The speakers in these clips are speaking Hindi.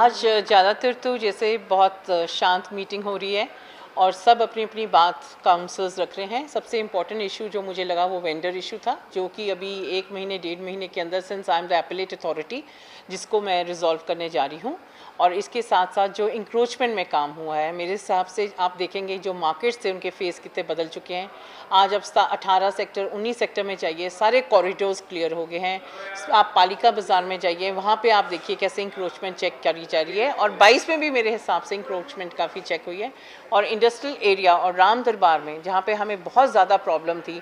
आज ज़्यादातर तो जैसे बहुत शांत मीटिंग हो रही है और सब अपनी अपनी बात काउंसलर्स रख रहे हैं। सबसे इम्पॉर्टेंट इशू जो मुझे लगा वो वेंडर इशू था, जो कि अभी 1 महीने 1.5 महीने के अंदर since I am the appellate authority जिसको मैं रिजॉल्व करने जा रही हूँ। और इसके साथ साथ जो इंक्रोचमेंट में काम हुआ है, मेरे हिसाब से आप देखेंगे जो मार्केट्स थे उनके फेस कितने बदल चुके हैं। आज अब 18 सेक्टर 19 सेक्टर में जाइए, सारे कॉरिडोर्स क्लियर हो गए हैं। आप पालिका बाज़ार में जाइए, वहाँ पे आप देखिए कैसे इंक्रोचमेंट चेक करी जा रही है। और 22 में भी मेरे हिसाब से इंक्रोचमेंट काफ़ी चेक हुई है। और इंडस्ट्रियल एरिया और राम दरबार में जहाँ पे हमें बहुत ज़्यादा प्रॉब्लम थी,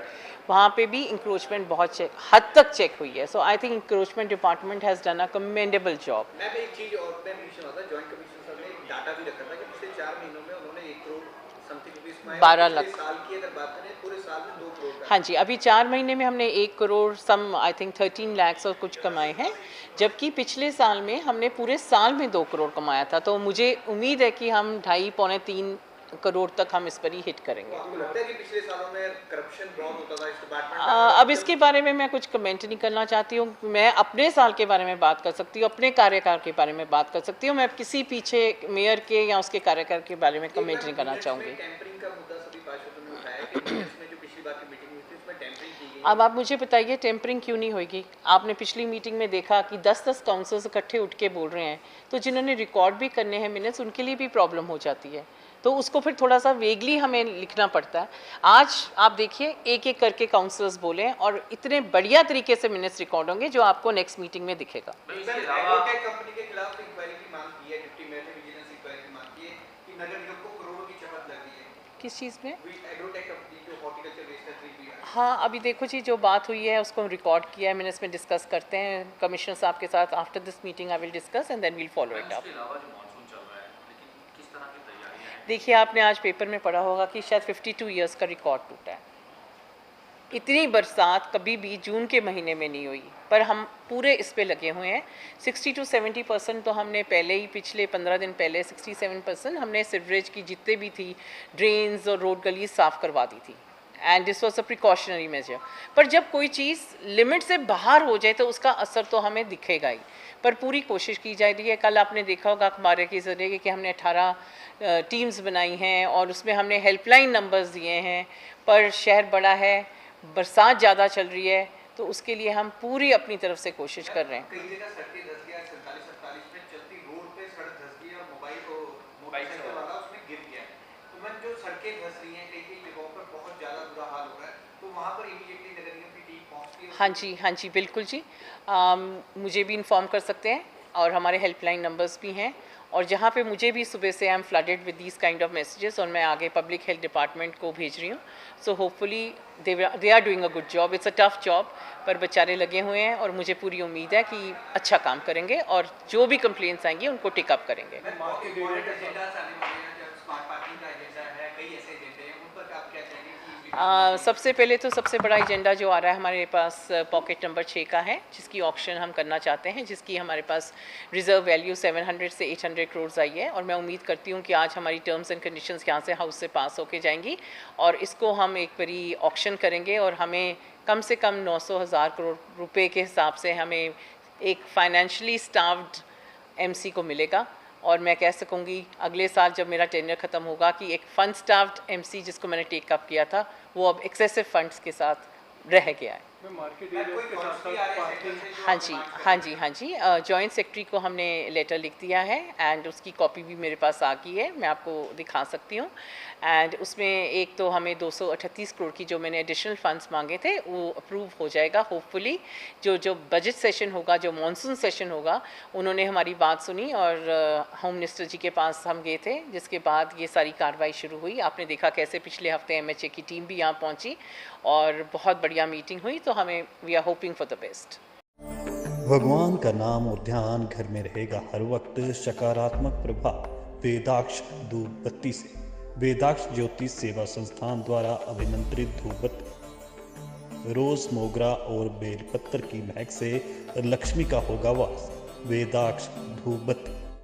वहाँ पे भी इंक्रोचमेंट बहुत हद तक चेक हुई है। So I think encroachment department has done a commendable job. Ma'am एक चीज़ और मैं पूछना था, जॉइंट कमिश्नर साहब ने एक डाटा भी रखा था कि पिछले 4 महीनों में उन्होंने 1 करोड़ समथिंग रुपीस कमाए। 12 लाख साल की अगर बात करें पूरे साल में 2 करोड़। हाँ जी, अभी 4 महीने में हमने 1 करोड़ सम आई थिंक 13 लाख और कुछ कमाए हैं, जबकि पिछले साल में हमने पूरे साल में 2 करोड़ कमाया था। तो मुझे उम्मीद है कि हम 2.5 पौने 3 करोड़ तक हम इस पर ही हिट करेंगे। आपको लगता है कि पिछले सालों में करप्शन बहुत होता था इस डिपार्टमेंट में? अब इसके बारे में मैं कुछ कमेंट नहीं करना चाहती हूँ। मैं अपने साल के बारे में बात कर सकती हूँ, अपने कार्यकाल के बारे में बात कर सकती हूँ। मैं किसी पीछे मेयर के या उसके कार्यकाल के बारे में कमेंट नहीं करना चाहूँगी। टेम्परिंग का मुद्दा सभी पार्षदों ने उठाया कि इसमें जो पिछली बार की मीटिंग हुई थी उसमें टेम्परिंग की गई। अब आप मुझे बताइए टेम्परिंग क्यों नहीं होगी? आपने पिछली मीटिंग में देखा कि 10-10 काउंसलर्स इकट्ठे उठ के बोल रहे हैं, तो जिन्होंने रिकॉर्ड भी करने हैं मिनट्स, उनके लिए भी प्रॉब्लम हो जाती है। तो उसको फिर थोड़ा सा वेगली हमें लिखना पड़ता है। आज आप देखिए एक एक करके काउंसलर्स बोले और इतने बढ़िया तरीके से मिनट्स रिकॉर्ड होंगे जो आपको नेक्स्ट मीटिंग में दिखेगा। एग्रोटेक कंपनी के खिलाफ इंक्वायरी की मांग की है, डिप्टी मेयर ने विजिलेंस इंक्वायरी की मांग की है कि नगर निगम को करोड़ों की चपत लगी है। किस चीज़ में? एग्रोटेक कंपनी जो हॉर्टिकल्चर वेस्ट है 3 भी। हाँ, अभी देखो जी, जो बात हुई है उसको हम रिकॉर्ड किया है, मिनट्स में डिस्कस करते हैं कमिश्नर साहब के साथ। After this meeting I will discuss and then we'll follow it up. देखिए, आपने आज पेपर में पढ़ा होगा कि शायद 52 इयर्स का रिकॉर्ड टूटा है। इतनी बरसात कभी भी जून के महीने में नहीं हुई, पर हम पूरे इस पे लगे हुए हैं। 60 to 70% तो हमने पहले ही, पिछले 15 दिन पहले 67% हमने सीवरेज की जितने भी थी ड्रेन्स और रोड गली साफ़ करवा दी थी। And this was a precautionary major. पर जब कोई चीज़ लिमिट से बाहर हो जाए तो उसका असर तो हमें दिखेगा ही, पर पूरी कोशिश की जा रही है। कल आपने देखा होगा अखबार के ज़रिए कि हमने 18 टीम्स बनाई हैं और उसमें हमने हेल्पलाइन नंबर्स दिए हैं। पर शहर बड़ा है, बरसात ज़्यादा चल रही है, तो उसके लिए हम पूरी अपनी तरफ से कोशिश कर रहे हैं। कई जगह सड़कें धंस गया, 47-47 में चलती रोड पे सड़क धंस गई और मोबाइल वाला उसमें गिर गया। तो मैं जो सड़कें धंस रही हैं कई जगहों पर बहुत ज़्यादा बुरा हाल हो रहा है, तो वहाँ पर इमीडिएटली नगर निगम की टीम पहुँचती है? हाँ जी, हाँ जी, बिल्कुल जी। मुझे भी इन्फॉर्म कर सकते हैं और हमारे हेल्पलाइन नंबर्स भी हैं। और जहाँ पे मुझे भी सुबह से I am flooded with these kind of messages और मैं आगे पब्लिक हेल्थ डिपार्टमेंट को भेज रही हूँ। So hopefully they are doing a good job. It's a tough job, पर बेचारे लगे हुए हैं और मुझे पूरी उम्मीद है कि अच्छा काम करेंगे और जो भी कंप्लेंट्स आएंगी उनको टिकअप करेंगे। सबसे पहले तो सबसे बड़ा एजेंडा जो आ रहा है हमारे पास पॉकेट नंबर 6 का है, जिसकी ऑक्शन हम करना चाहते हैं, जिसकी हमारे पास रिजर्व वैल्यू 700 से 800 करोड़ आई है। और मैं उम्मीद करती हूँ कि आज हमारी टर्म्स एंड कंडीशंस यहाँ से हाउस से पास होके जाएंगी और इसको हम एक बारी ऑक्शन करेंगे और हमें कम से कम 900,000 करोड़ रुपए के हिसाब से हमें एक फाइनेंशियली स्टाफ्ड एमसी को मिलेगा। और मैं कह सकूँगी अगले साल जब मेरा टेन्योर ख़त्म होगा कि एक फंड स्टाफ्ड एमसी जिसको मैंने टेक अप किया था वो अब एक्सेसिव फंड्स के साथ रह गया है। हाँ जी, हाँ जी, हाँ जी। जॉइंट सेक्रेटरी को हमने लेटर लिख दिया है एंड उसकी कॉपी भी मेरे पास आ गई है, मैं आपको दिखा सकती हूँ। एंड उसमें एक तो हमें 238 करोड़ की जो मैंने एडिशनल फंड्स मांगे थे वो अप्रूव हो जाएगा होपफुली। जो बजट सेशन होगा, जो मॉनसून सेशन होगा, उन्होंने हमारी बात सुनी और होम मिनिस्टर जी के पास हम गए थे, जिसके बाद ये सारी कार्रवाई शुरू हुई। आपने देखा कैसे पिछले हफ्ते MHA की टीम भी यहाँ पहुँची और बहुत बढ़िया मीटिंग हुई। तो हमें we are hoping for the best. भगवान का नाम और ध्यान घर में रहेगा हर वक्त। सकारात्मक प्रभाव वेदाक्ष धूप बत्ती से। वेदाक्ष ज्योतिष सेवा संस्थान द्वारा अभिमंत्रित धूप बत्ती रोज, मोगरा और बेलपत्र की महक से लक्ष्मी का होगा वास। वेदाक्ष धूप बत्ती।